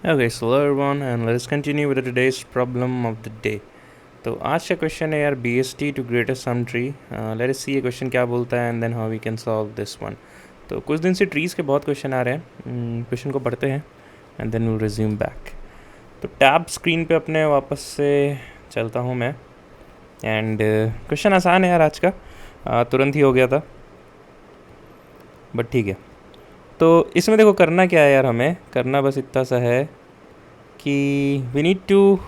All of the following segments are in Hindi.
Okay, so hello everyone and let's continue with today's problem of the day. तो आज का क्वेश्चन है यार BST to greatest sum tree. Let us see ये क्वेश्चन क्या बोलता है and then how we can solve this one. तो कुछ दिन से ट्रीज़ के बहुत क्वेश्चन आ रहे हैं. क्वेश्चन को पढ़ते हैं and then will resume back. तो टैब स्क्रीन पे अपने वापस से चलता हूँ मैं. एंड क्वेश्चन आसान है यार आज का. तुरंत ही हो गया था बट ठीक है. तो इसमें देखो करना क्या है यार, हमें करना बस इतना सा है कि we need to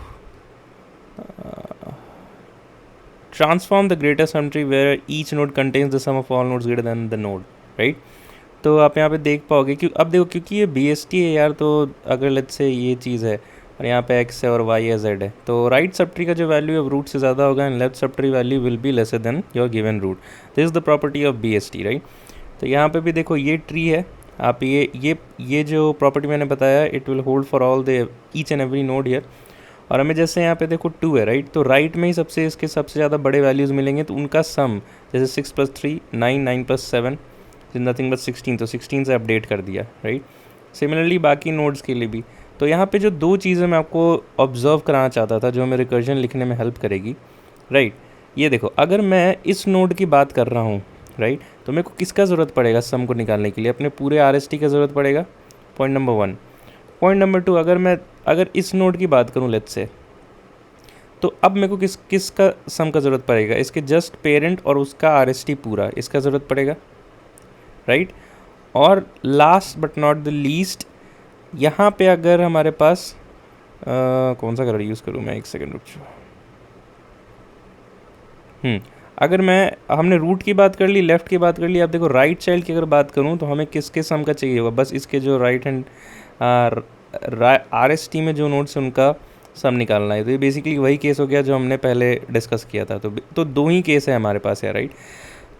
transform the greater sum tree where each node contains the sum of all nodes greater than the node, right. तो आप यहाँ पे देख पाओगे कि अब देखो क्योंकि ये BST है यार, तो अगर लेट्स से ये चीज़ है और यहाँ पे x है और y है z है, तो राइट सब ट्री का जो वैल्यू है रूट से ज़्यादा होगा and left sub tree value will be lesser than your given root. This is the property of BST, right. तो यहाँ पे भी देखो ये ट्री है, आप ये जो प्रॉपर्टी मैंने बताया it will hold for all the each and every node here. और हमें जैसे यहाँ पे देखो 2 है, राइट. तो राइट में ही इसके सबसे ज़्यादा बड़े वैल्यूज़ मिलेंगे, तो उनका सम जैसे 6 + 3 9, 9 + 7 इज नथिंग बट 16, तो 16 से अपडेट कर दिया, राइट. सिमिलरली बाकी नोड्स के लिए भी. तो यहाँ पे जो दो चीज़ें मैं आपको ऑब्जर्व कराना चाहता था जो हमें रिकर्जन लिखने में हेल्प करेगी, राइट. ये देखो अगर मैं इस नोड की बात कर रहा हूँ, राइट, तो मेरे को किसका ज़रूरत पड़ेगा सम को निकालने के लिए? अपने पूरे RST का ज़रूरत पड़ेगा. Point number 1. पॉइंट नंबर 2, अगर इस नोड की बात करूँ लेट्स से, तो अब मेरे को किसका सम का ज़रूरत पड़ेगा? इसके जस्ट पेरेंट और उसका RST पूरा, इसका ज़रूरत पड़ेगा, राइट. और last but not the least, यहाँ पे अगर हमारे पास कौन सा कलर यूज़ करूँ मैं, एक सेकेंड रुक जाओ. अगर हमने रूट की बात कर ली, लेफ़्ट की बात कर ली, अब देखो राइट चाइल्ड की अगर बात करूँ तो हमें किसके सम का चाहिए होगा? बस इसके जो राइट हैंड RST में जो नोट्स हैं उनका सम निकालना है. तो ये बेसिकली वही केस हो गया जो हमने पहले डिस्कस किया था. तो दो ही केस है हमारे पास है, राइट.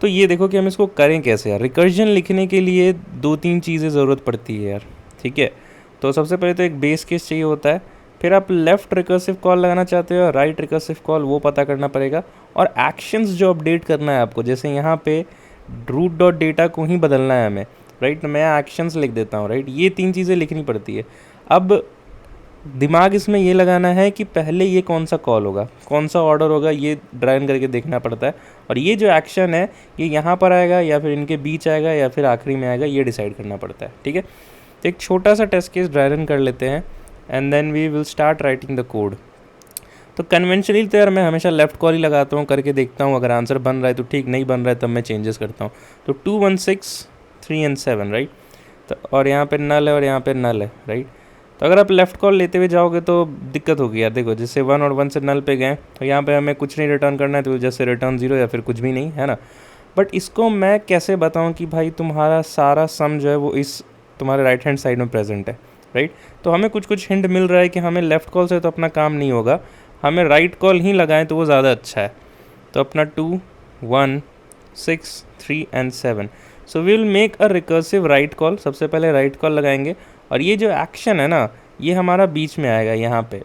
तो ये देखो कि हम इसको करें कैसे यार. रिकर्जन लिखने के लिए 2-3 चीज़ें ज़रूरत पड़ती है यार, ठीक है. तो सबसे पहले तो एक बेस केस चाहिए होता है, फिर आप लेफ़्ट रिकर्सिव कॉल लगाना चाहते हो, राइट रिकर्सिव कॉल वो पता करना पड़ेगा, और एक्शंस जो अपडेट करना है आपको, जैसे यहाँ पे रूट डॉट डेटा को ही बदलना है हमें, राइट. तो मैं एक्शंस लिख देता हूँ, राइट. ये 3 चीज़ें लिखनी पड़ती है. अब दिमाग इसमें ये लगाना है कि पहले ये कौन सा कॉल होगा, कौन सा ऑर्डर होगा, ये ड्राइन करके देखना पड़ता है. और ये जो एक्शन है ये यहाँ पर आएगा या फिर इनके बीच आएगा या फिर आखिरी में आएगा, ये डिसाइड करना पड़ता है, ठीक है. तो एक छोटा सा टेस्ट केस ड्राई रन कर लेते हैं and then we will start writing the code. तो कन्वेंशनली तो यार मैं हमेशा लेफ़्ट कॉल ही लगाता हूँ, करके देखता हूँ, अगर आंसर बन रहा है तो ठीक, नहीं बन रहा है तब मैं चेंजेस करता हूँ. तो 2 1 6 3 and 7, राइट. तो और यहाँ पे नल है और यहाँ पे नल है, राइट. तो अगर आप लेफ़्ट कॉल लेते हुए जाओगे तो दिक्कत होगी यार. देखो जैसे 1 और 1 से नल पे गए तो यहाँ पे हमें कुछ नहीं रिटर्न करना है, तो जैसे रिटर्न 0 या फिर कुछ भी नहीं है ना. बट इसको मैं कैसे बताऊँ कि भाई तुम्हारा सारा सम जो है वो इस तुम्हारे राइट हैंड साइड में प्रेजेंट है, राइट. तो हमें कुछ हिंट मिल रहा है कि हमें लेफ़्ट कॉल से तो अपना काम नहीं होगा, हमें राइट कॉल ही लगाएं तो वो ज़्यादा अच्छा है. तो अपना 2 1 6 3 and 7. So we will make a recursive right call. सबसे पहले राइट कॉल लगाएंगे और ये जो एक्शन है ना ये हमारा बीच में आएगा यहाँ पे,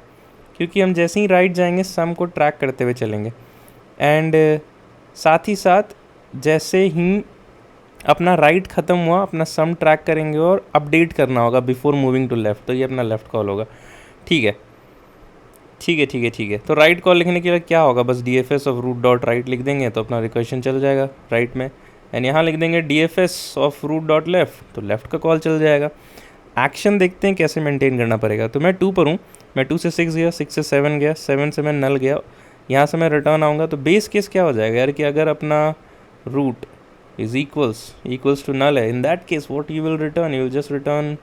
क्योंकि हम जैसे ही राइट जाएंगे सम को ट्रैक करते हुए चलेंगे. एंड साथ ही साथ जैसे ही अपना राइट ख़त्म हुआ अपना सम ट्रैक करेंगे और अपडेट करना होगा बिफोर मूविंग टू लेफ़्ट. तो ये अपना लेफ़्ट कॉल होगा, ठीक है. ठीक है ठीक है ठीक है. तो राइट कॉल लिखने के लिए क्या होगा? बस DFS of root dot right लिख देंगे तो अपना रिकर्शन चल जाएगा राइट में. एंड यहाँ लिख देंगे DFS of root dot left, तो लेफ़्ट का कॉल चल जाएगा. एक्शन देखते हैं कैसे मेंटेन करना पड़ेगा. तो मैं 2 पर हूँ, मैं 2 से 6 गया, 6 से 7 गया, 7 से मैं नल गया, यहाँ से मैं रिटर्न आऊँगा. तो बेस केस क्या हो जाएगा यार कि अगर अपना root is equals to null है, in that case what you will return, you will just return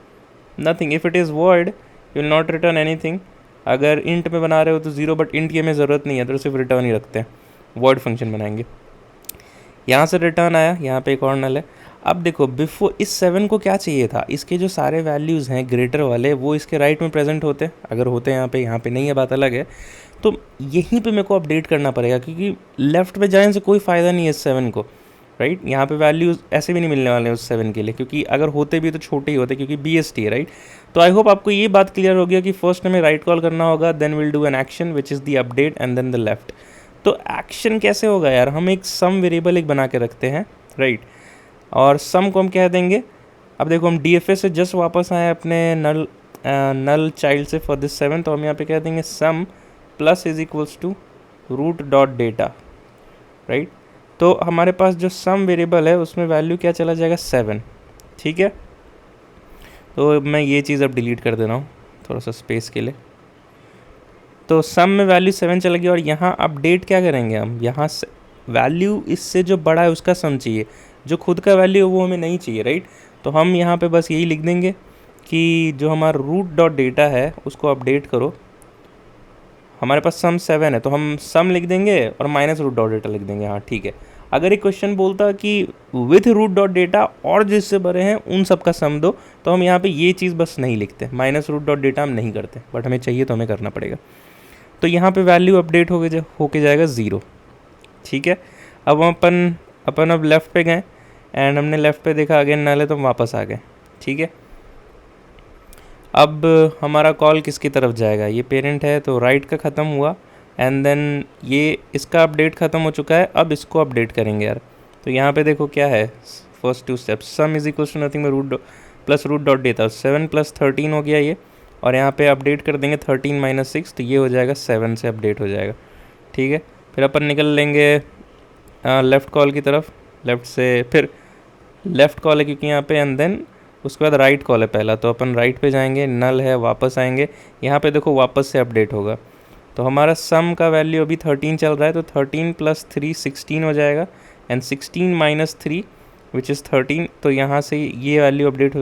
nothing. If it is void you will not return anything. अगर इंट में बना रहे हो तो 0, बट इंट की हमें ज़रूरत नहीं है तो सिर्फ रिटर्न ही रखते हैं, वर्ड फंक्शन बनाएंगे. यहाँ से रिटर्न आया, यहाँ पे एक और नल है. अब देखो बिफोर इस 7 को क्या चाहिए था, इसके जो सारे वैल्यूज़ हैं ग्रेटर वाले वो इसके राइट में प्रेजेंट होते, अगर होते यहाँ पे नहीं है, बात अलग है. तो यहीं पे मेरे को अपडेट करना पड़ेगा क्योंकि लेफ़्ट में जाने से कोई फ़ायदा नहीं है इस 7 को, राइट. यहाँ पे वैल्यूज़ ऐसे भी नहीं मिलने वाले हैं उस 7 के लिए, क्योंकि अगर होते भी तो छोटे ही होते क्योंकि BST है, राइट. तो आई होप आपको ये बात क्लियर हो गया कि फर्स्ट हमें राइट कॉल करना होगा, then will do an action which is the update and then the left. तो एक्शन कैसे होगा यार, हम एक सम वेरिएबल एक बना के रखते हैं, राइट. और सम को हम कह देंगे. अब देखो हम DFS से जस्ट वापस आए अपने नल नल चाइल्ड से फॉर दिस 7, तो हम यहाँ पे कह देंगे sum plus is equals to root dot data, right. तो हमारे पास जो सम वेरिएबल है उसमें वैल्यू क्या चला जाएगा 7, ठीक है। तो मैं ये चीज़ अब डिलीट कर दे रहा हूँ थोड़ा सा स्पेस के लिए। तो सम में वैल्यू 7 चला गया और यहाँ अपडेट क्या करेंगे हम, यहाँ वैल्यू इससे जो बड़ा है उसका सम चाहिए, जो खुद का वैल्यू है वो हमें नहीं चाहिए, राइट। तो हम यहाँ पे बस यही लिख देंगे कि जो हमारा रूट डॉट डेटा है उसको अपडेट करो। हमारे पास सम 7 है तो हम सम लिख देंगे और माइनस रूट डॉट डेटा लिख देंगे, हाँ ठीक है। अगर एक क्वेश्चन बोलता कि विथ रूट डॉट डेटा और जिससे बड़े हैं उन सब का सम दो, तो हम यहाँ पे ये चीज़ बस नहीं लिखते, माइनस रूट डॉट डेटा हम नहीं करते, बट हमें चाहिए तो हमें करना पड़ेगा। तो यहाँ पे वैल्यू अपडेट होके जाएगा 0, ठीक है। अब हम अपन अब लेफ़्ट पे गए एंड हमने लेफ़्ट पे देखा अगेन नल है तो हम वापस आ गए, ठीक है। अब हमारा कॉल किसकी तरफ जाएगा, ये पेरेंट है तो राइट का ख़त्म हुआ एंड देन ये इसका अपडेट ख़त्म हो चुका है, अब इसको अपडेट करेंगे यार। तो यहाँ पे देखो क्या है, first 2 steps, sum is equal to nothing में root plus root dot data, 7 + 13 हो गया ये, और यहाँ पे अपडेट कर देंगे 13 - 6, तो ये हो जाएगा 7 से अपडेट हो जाएगा, ठीक है। फिर अपन निकल लेंगे लेफ़्ट कॉल की तरफ, लेफ़्ट से फिर लेफ़्ट कॉल है क्योंकि यहाँ पे, एंड देन उसके बाद राइट कॉल है पहला, तो अपन राइट पे जाएंगे, नल है वापस आएंगे, यहाँ पे देखो वापस से अपडेट होगा। तो हमारा सम का वैल्यू अभी 13 चल रहा है, तो 13 + 3 16 हो जाएगा एंड 16 - 3 विच इज़ 13, तो यहाँ से ये वैल्यू अपडेट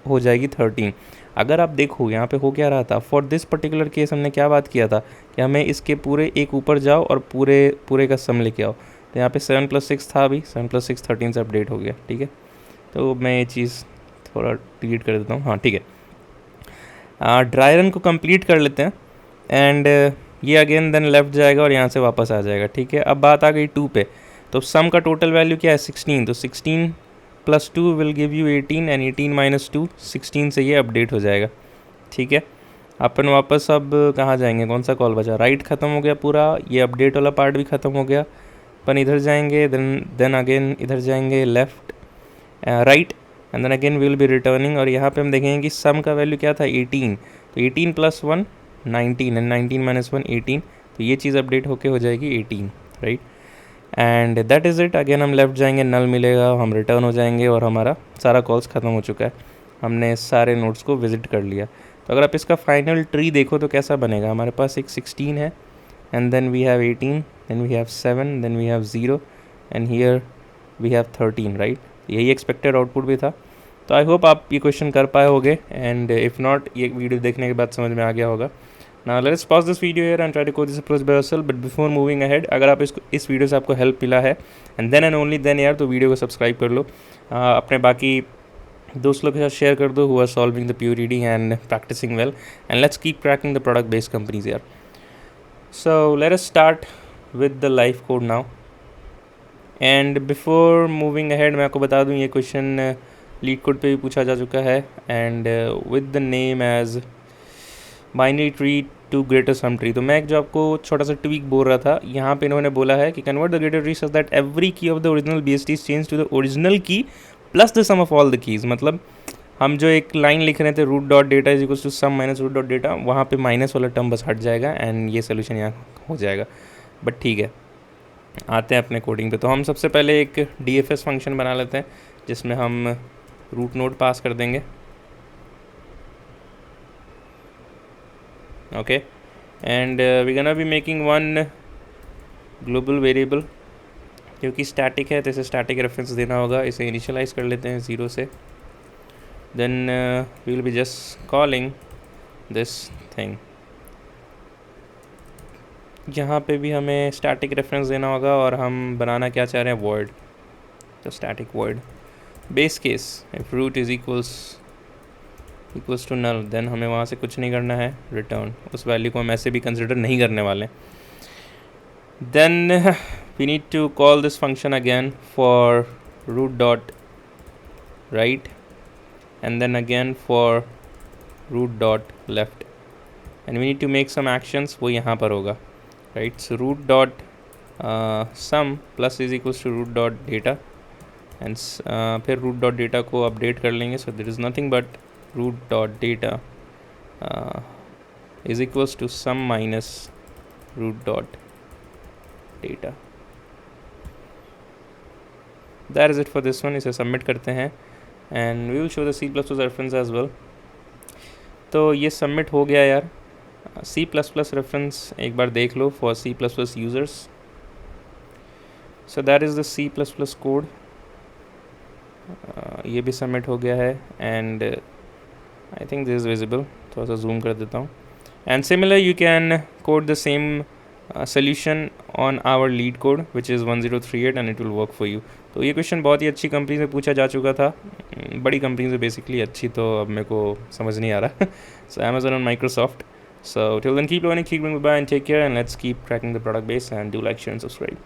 हो जाएगी 13। अगर आप देखो यहाँ पे हो क्या रहा था, फॉर दिस पर्टिकुलर केस हमने क्या बात किया था कि हमें इसके पूरे एक ऊपर जाओ और पूरे का सम लेके आओ। तो यहाँ पे 7 + 6 था, अभी 7 + 6 13 से अपडेट हो गया, ठीक है। तो मैं ये चीज़ थोड़ा डिलीट कर देता हूँ, हाँ ठीक है। ड्राई रन को कंप्लीट कर लेते हैं एंड ये अगेन देन लेफ़्ट जाएगा और यहाँ से वापस आ जाएगा, ठीक है। अब बात आ गई 2 पे, तो सम का टोटल वैल्यू क्या है 16, तो 16 + 2 विल गिव यू 18 एंड 18 - 2 16 से ये अपडेट हो जाएगा, ठीक है। अपन वापस अब कहाँ जाएंगे, कौन सा कॉल बचा, राइट ख़त्म हो गया पूरा, ये अपडेट वाला पार्ट भी ख़त्म हो गया। अपन इधर जाएंगे देन अगेन इधर जाएंगे left right and then again will be returning, और यहाँ पे हम देखेंगे कि सम का वैल्यू क्या था 18, तो 18 + 1 19 एंड 19 - 1 18, तो ये चीज़ अपडेट होके हो जाएगी 18, right. And that is it. Again हम लेफ़्ट जाएंगे, नल मिलेगा, हम रिटर्न हो जाएंगे और हमारा सारा कॉल्स ख़त्म हो चुका है, हमने सारे नोड्स को विज़िट कर लिया। तो अगर आप इसका फाइनल ट्री देखो तो कैसा बनेगा, हमारे पास एक 16 है and then we have 18, then we have 7, then we have 0 and here we have 13, right. यही एक्सपेक्टेड आउटपुट भी था। तो आई होप आप ये क्वेश्चन कर पाए होगे एंड इफ़ नॉट, ये वीडियो देखने के बाद समझ में आ गया होगा। Now let's pause this video here and try to code this approach by yourself, but before moving ahead, अगर आप इस वीडियो से आपको हेल्प मिला है एंड देन ओनली देन यार, तो वीडियो को सब्सक्राइब कर लो, अपने बाकी दोस्त लोग के साथ शेयर कर दो who are solving the pure reading and practicing well, and let's keep cracking the product based companies यार। So let us start with the live code now, and before moving ahead मैं आपको बता दूं ये क्वेश्चन लीड कोड पे भी पूछा जा चुका है and with the name as binary tree to greater sum tree. तो मैं एक जो आपको छोटा सा ट्वीक बोल रहा था, यहाँ पे इन्होंने बोला है कि convert the greater tree such that every key of the original BST is change to the original key plus the sum of all the keys. मतलब हम जो एक लाइन लिख रहे थे root dot data is equals to sum minus root dot data, वहाँ पे माइनस वाला टर्म बस हट जाएगा एंड ये सोल्यूशन यहाँ हो जाएगा। बट ठीक है, आते हैं अपने कोडिंग पे। तो हम सबसे पहले एक DFS फंक्शन बना लेते हैं जिसमें हम रूट नोड पास कर देंगे, okay. And we gonna be making one global variable, क्योंकि स्टैटिक है तो इसे स्टैटिक रेफरेंस देना होगा। इसे इनिशियलाइज कर लेते हैं 0 से, then we will be just calling this thing. यहाँ पे भी हमें स्टैटिक रेफरेंस देना होगा और हम बनाना क्या चाह रहे हैं, वॉइड, तो static void base case if root is equals to null, देन हमें वहाँ से कुछ नहीं करना है, रिटर्न उस वैल्यू को हम ऐसे भी कंसिडर नहीं करने वाले। Then we need to call this function again for root dot right and then again for root dot left and we need to make some actions, वो यहाँ पर होगा, right. So root dot sum plus is equals to root dot data and फिर रूट डॉट डेटा को अपडेट कर लेंगे। So there is nothing but root dot data is equals to sum minus root dot data. That is it for this one. इसे सबमिट करते हैं and we will show the C++ reference as well. तो ये सबमिट हो गया यार. C++ रेफरेंस एक बार देख लो for C++ users. So that is the C++ code. ये भी सबमिट हो गया है and I think this is visible. थोड़ा सा जूम कर देता हूँ. And similar you can code the same solution on our lead code which is 1038 and it will work for you. तो ये क्वेश्चन बहुत ही अच्छी कंपनी से पूछा जा चुका था. बड़ी कंपनी से बेसिकली अच्छी तो अब मेरे को समझ नहीं आ रहा. So Amazon and Microsoft. So till then keep learning, keep going, bye and take care, and let's keep cracking the product base and do like, share and subscribe.